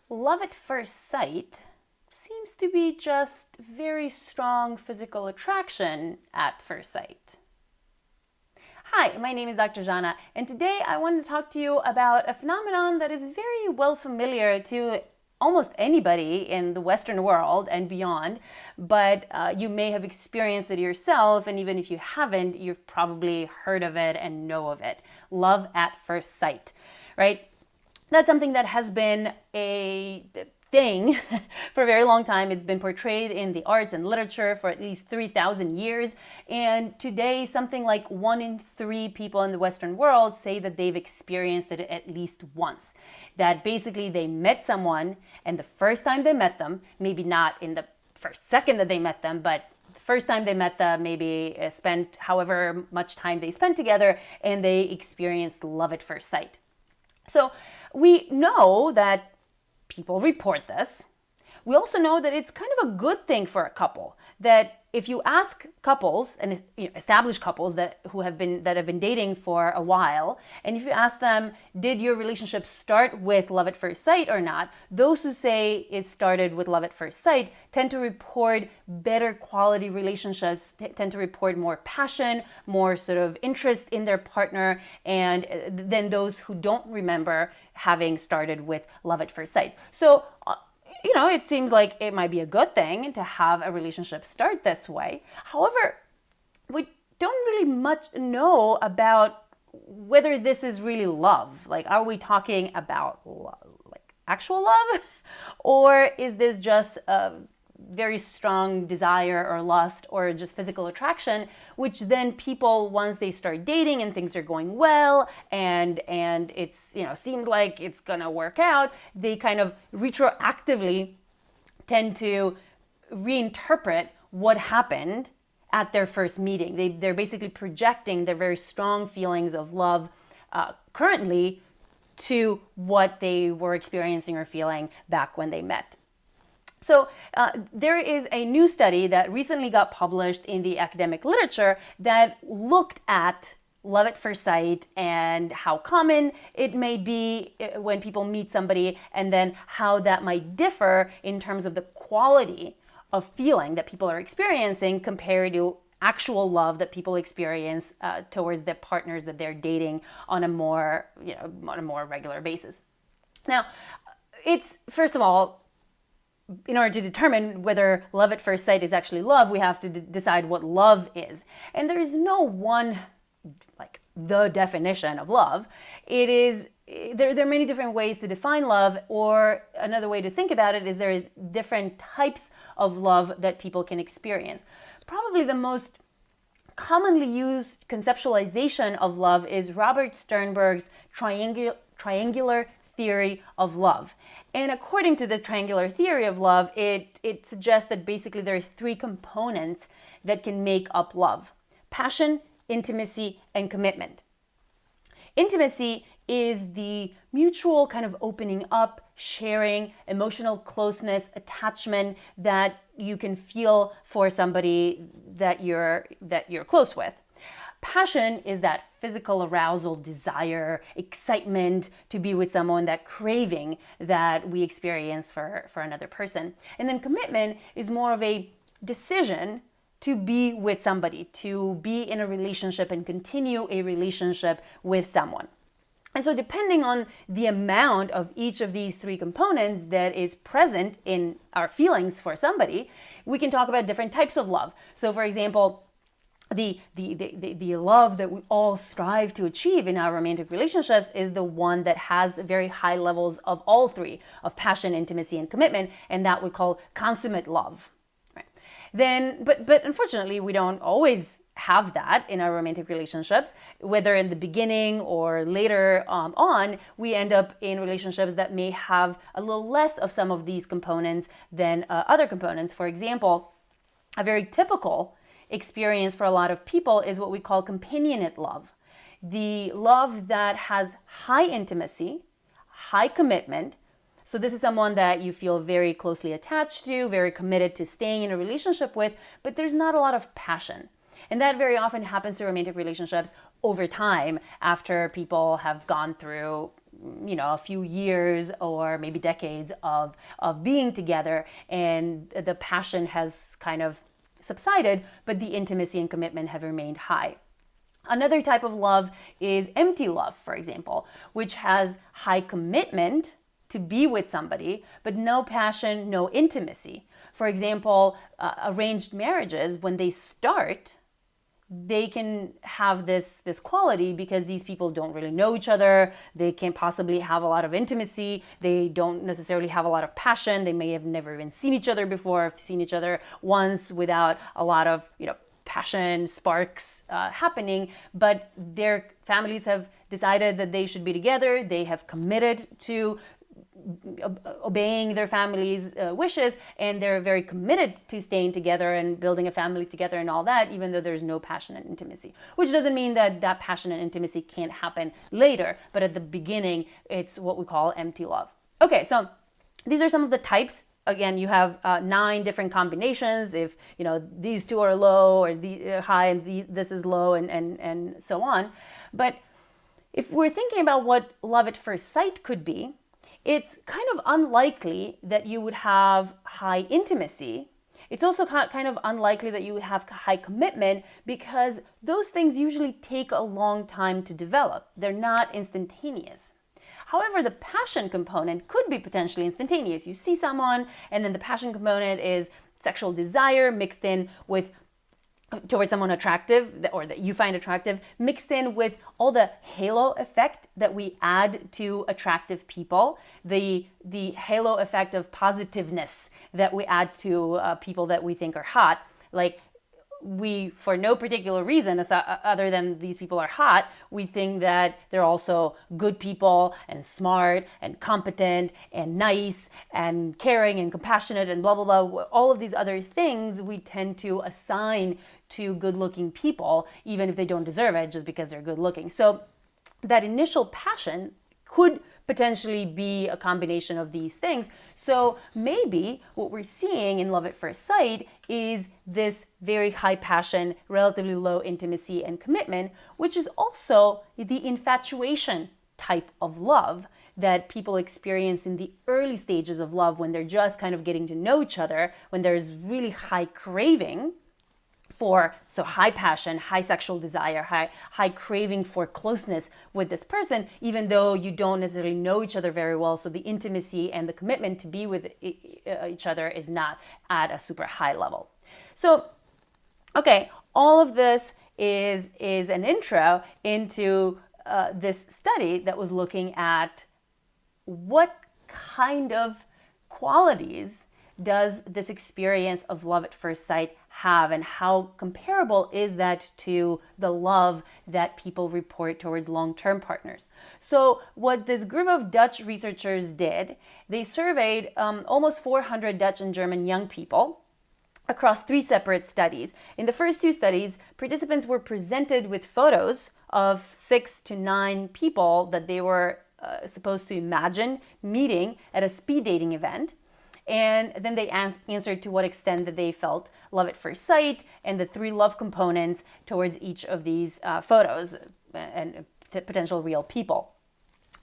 Love at first sight seems to be just very strong physical attraction at first sight. Hi, my name is Dr. Zhana, and today I wanted to talk to you about a phenomenon that is very well familiar to almost anybody in the Western world and beyond, but you may have experienced it yourself, and even if you haven't, you've probably heard of it and know of it. Love at first sight, right? That's something that has been a thing for a very long time. It's been portrayed in the arts and literature for at least 3,000 years. And today, something like 1 in 3 people in the Western world say that they've experienced it at least once. That basically they met someone, and the first time they met them, maybe not in the first second that they met them, but the first time they met them, maybe spent however much time they spent together, and they experienced love at first sight. So we know that people report this. We also know that it's kind of a good thing for a couple, that if you ask couples and established couples that have been dating for a while, and if you ask them, did your relationship start with love at first sight or not, those who say it started with love at first sight tend to report better quality relationships, tend to report more passion, more sort of interest in their partner, and than those who don't remember having started with love at first sight. So it seems like it might be a good thing to have a relationship start this way. However, we don't really much know about whether this is really love. Like, are we talking about like actual love? Or is this just a very strong desire or lust or just physical attraction, which then people, once they start dating and things are going well and it's seems like it's gonna work out, they kind of retroactively tend to reinterpret what happened at their first meeting. They're basically projecting their very strong feelings of love currently to what they were experiencing or feeling back when they met. So there is a new study that recently got published in the academic literature that looked at love at first sight and how common it may be when people meet somebody, and then how that might differ in terms of the quality of feeling that people are experiencing compared to actual love that people experience towards their partners that they're dating on a more regular basis. Now, it's, first of all, in order to determine whether love at first sight is actually love, we have to decide what love is. And there is no one, like, the definition of love. It is, there are many different ways to define love, or another way to think about it is there are different types of love that people can experience. Probably the most commonly used conceptualization of love is Robert Sternberg's triangular theory of love. And according to the triangular theory of love, it suggests that basically there are 3 components that can make up love: passion, intimacy, and commitment. Intimacy is the mutual kind of opening up, sharing, emotional closeness, attachment that you can feel for somebody that you're close with. Passion is that physical arousal, desire, excitement to be with someone, that craving that we experience for another person. And then commitment is more of a decision to be with somebody, to be in a relationship and continue a relationship with someone. And so depending on the amount of each of these 3 components that is present in our feelings for somebody, we can talk about different types of love. So for example, the love that we all strive to achieve in our romantic relationships is the one that has very high levels of all 3, of passion, intimacy, and commitment, and that we call consummate love. Right? Then, but unfortunately, we don't always have that in our romantic relationships. Whether in the beginning or later on, we end up in relationships that may have a little less of some of these components than other components. For example, a very typical experience for a lot of people is what we call companionate love. The love that has high intimacy, high commitment. So this is someone that you feel very closely attached to, very committed to staying in a relationship with, but there's not a lot of passion. And that very often happens to romantic relationships over time after people have gone through a few years or maybe decades of being together, and the passion has kind of subsided, but the intimacy and commitment have remained high. Another type of love is empty love, for example, which has high commitment to be with somebody, but no passion, no intimacy. For example, arranged marriages, when they start, they can have this quality because these people don't really know each other. They can't possibly have a lot of intimacy. They don't necessarily have a lot of passion. They may have never even seen each other before, seen each other once without a lot of, passion, sparks happening, but their families have decided that they should be together. They have committed to obeying their family's wishes, and they're very committed to staying together and building a family together and all that, even though there's no passion and intimacy. Which doesn't mean that passion and intimacy can't happen later, but at the beginning, it's what we call empty love. Okay, so these are some of the types. Again, you have 9 different combinations. If these two are low, or the high, and this is low, and so on. But if we're thinking about what love at first sight could be, it's kind of unlikely that you would have high intimacy. It's also kind of unlikely that you would have high commitment, because those things usually take a long time to develop. They're not instantaneous. However, the passion component could be potentially instantaneous. You see someone, and then the passion component is sexual desire mixed in with towards someone attractive, or that you find attractive, mixed in with all the halo effect that we add to attractive people, the halo effect of positiveness that we add to people that we think are hot. Like, we, for no particular reason other than these people are hot, we think that they're also good people and smart and competent and nice and caring and compassionate and blah, blah, blah. All of these other things we tend to assign to good-looking people, even if they don't deserve it, just because they're good-looking. So that initial passion could potentially be a combination of these things. So maybe what we're seeing in love at first sight is this very high passion, relatively low intimacy and commitment, which is also the infatuation type of love that people experience in the early stages of love, when they're just kind of getting to know each other, when there's really high craving so high passion, high sexual desire, high craving for closeness with this person, even though you don't necessarily know each other very well. So the intimacy and the commitment to be with each other is not at a super high level. So, okay, all of this is an intro into this study that was looking at what kind of qualities does this experience of love at first sight have, and how comparable is that to the love that people report towards long-term partners? So what this group of Dutch researchers did, they surveyed almost 400 Dutch and German young people across 3 separate studies. In the first 2 studies, participants were presented with photos of 6 to 9 people that they were supposed to imagine meeting at a speed dating event. And then they answered to what extent that they felt love at first sight, and the 3 love components towards each of these photos and potential real people.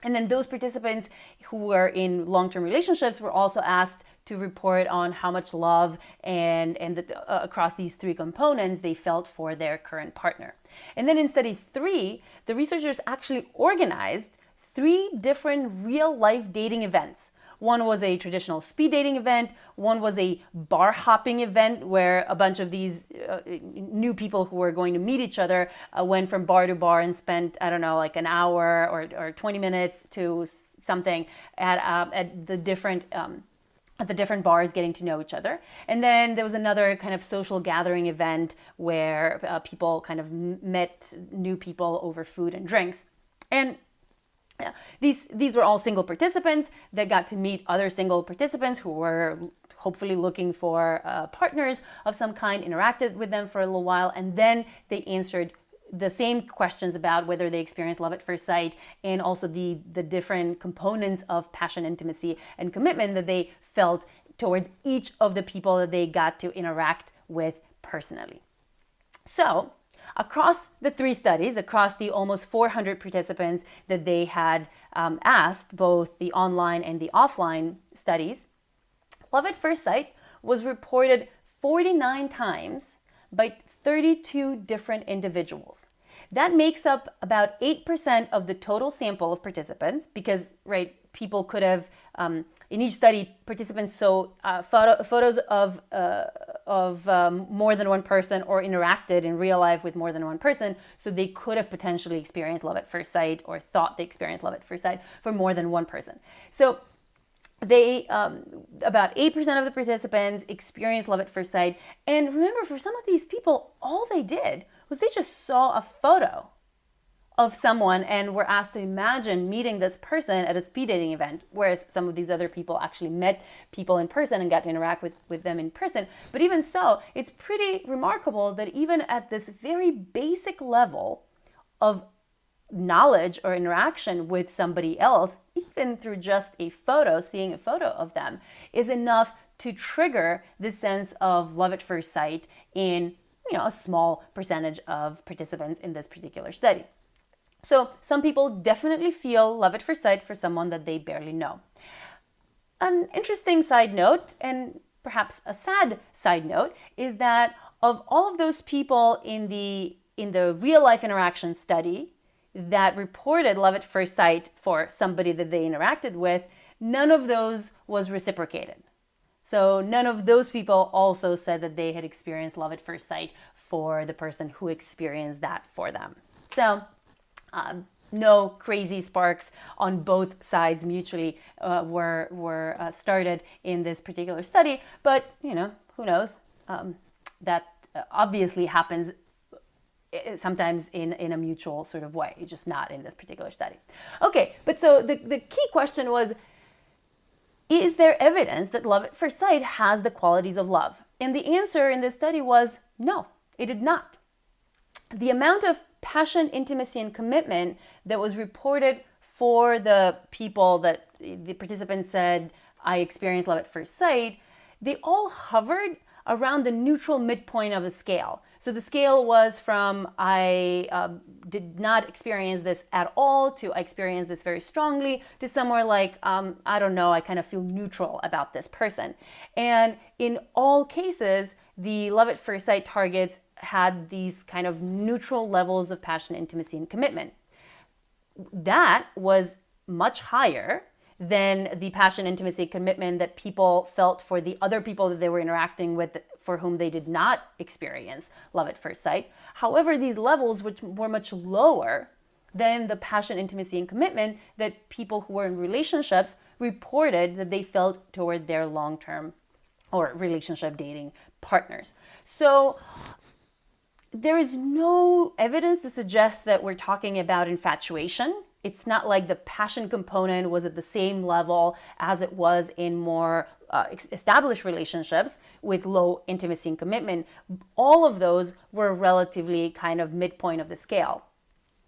And then those participants who were in long-term relationships were also asked to report on how much love and across these 3 components they felt for their current partner. And then in study 3, the researchers actually organized 3 different real-life dating events. One was a traditional speed dating event. One was a bar hopping event where a bunch of these new people who were going to meet each other went from bar to bar and spent, I don't know, like an hour or 20 minutes to something at the different bars, getting to know each other. And then there was another kind of social gathering event where people kind of met new people over food and drinks. And these were all single participants that got to meet other single participants who were hopefully looking for partners of some kind, interacted with them for a little while, and then they answered the same questions about whether they experienced love at first sight, and also the different components of passion, intimacy, and commitment that they felt towards each of the people that they got to interact with personally. So Across the 3 studies, across the almost 400 participants that they had asked, both the online and the offline studies, love at first sight was reported 49 times by 32 different individuals. That makes up about 8% of the total sample of participants because, right, people could have, in each study, participants saw photos of more than one person or interacted in real life with more than one person, so they could have potentially experienced love at first sight or thought they experienced love at first sight for more than one person. So they, about 8% of the participants experienced love at first sight. And remember, for some of these people, all they did was they just saw a photo of someone and were asked to imagine meeting this person at a speed dating event, whereas some of these other people actually met people in person and got to interact with them in person. But even so, it's pretty remarkable that even at this very basic level of knowledge or interaction with somebody else, even through just a photo, seeing a photo of them, is enough to trigger this sense of love at first sight in, a small percentage of participants in this particular study. So some people definitely feel love at first sight for someone that they barely know. An interesting side note, and perhaps a sad side note, is that of all of those people in the real life interaction study that reported love at first sight for somebody that they interacted with, none of those was reciprocated. So none of those people also said that they had experienced love at first sight for the person who experienced that for them. So no crazy sparks on both sides mutually were started in this particular study, but who knows? That obviously happens sometimes in a mutual sort of way, just not in this particular study. Okay, but so the key question was, is there evidence that love at first sight has the qualities of love? And the answer in this study was no, it did not. The amount of passion, intimacy, and commitment that was reported for the people that the participants said, I experienced love at first sight, they all hovered around the neutral midpoint of the scale. So the scale was from I did not experience this at all to I experienced this very strongly to somewhere like, I don't know, I kind of feel neutral about this person. And in all cases, the love at first sight targets had these kind of neutral levels of passion, intimacy, and commitment. That was much higher than the passion, intimacy, commitment that people felt for the other people that they were interacting with for whom they did not experience love at first sight. However, these levels which were much lower than the passion, intimacy, and commitment that people who were in relationships reported that they felt toward their long-term or relationship dating partners. So there is no evidence to suggest that we're talking about infatuation. It's not like the passion component was at the same level as it was in more established relationships with low intimacy and commitment. All of those were relatively kind of midpoint of the scale,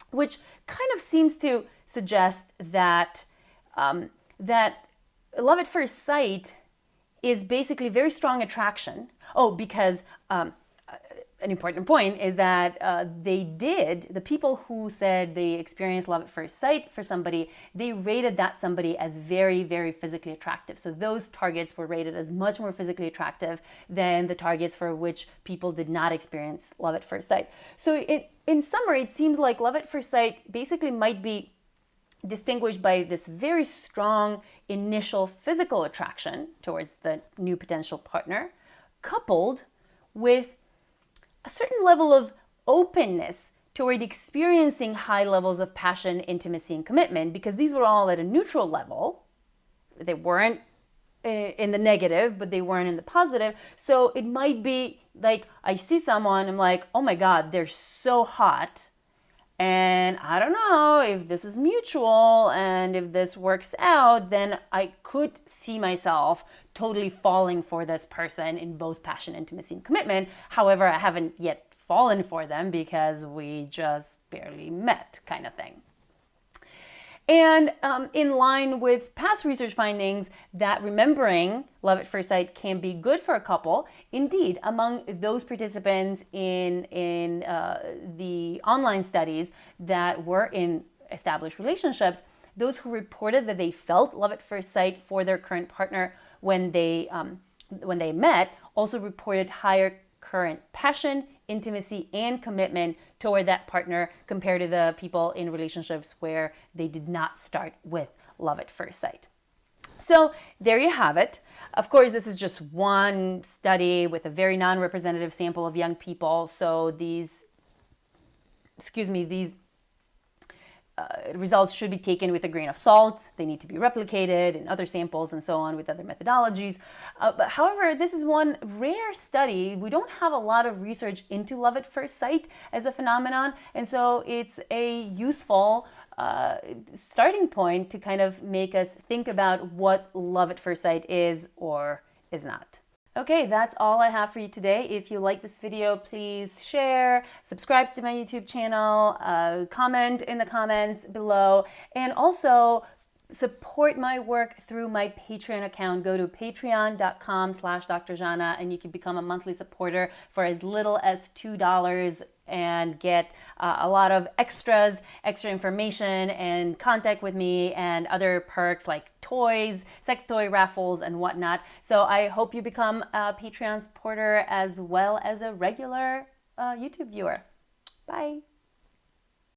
which kind of seems to suggest that that love at first sight is basically very strong attraction. Oh, because an important point is that the people who said they experienced love at first sight for somebody, they rated that somebody as very, very physically attractive. So those targets were rated as much more physically attractive than the targets for which people did not experience love at first sight. So in summary, it seems like love at first sight basically might be distinguished by this very strong initial physical attraction towards the new potential partner, coupled with a certain level of openness toward experiencing high levels of passion, intimacy, and commitment, because these were all at a neutral level. They weren't in the negative, but they weren't in the positive. So it might be like I see someone, I'm like, oh my God, they're so hot. And I don't know if this is mutual and if this works out, then I could see myself totally falling for this person in both passion, intimacy, and commitment. However, I haven't yet fallen for them because we just barely met, kind of thing. And in line with past research findings that remembering love at first sight can be good for a couple, indeed, among those participants in the online studies that were in established relationships, those who reported that they felt love at first sight for their current partner when they met also reported higher current passion, intimacy, and commitment toward that partner compared to the people in relationships where they did not start with love at first sight. So there you have it. Of course, this is just one study with a very non-representative sample of young people. So these results should be taken with a grain of salt. They need to be replicated in other samples and so on with other methodologies. But however, this is one rare study. We don't have a lot of research into love at first sight as a phenomenon. And so it's a useful starting point to kind of make us think about what love at first sight is or is not. Okay, that's all I have for you today. If you like this video, please share, subscribe to my YouTube channel, comment in the comments below, and also support my work through my Patreon account. Go to patreon.com/Dr. Zhana and you can become a monthly supporter for as little as $2 and get a lot of extra information and contact with me and other perks like toys, sex toy raffles, and whatnot. So I hope you become a Patreon supporter as well as a regular YouTube viewer. Bye.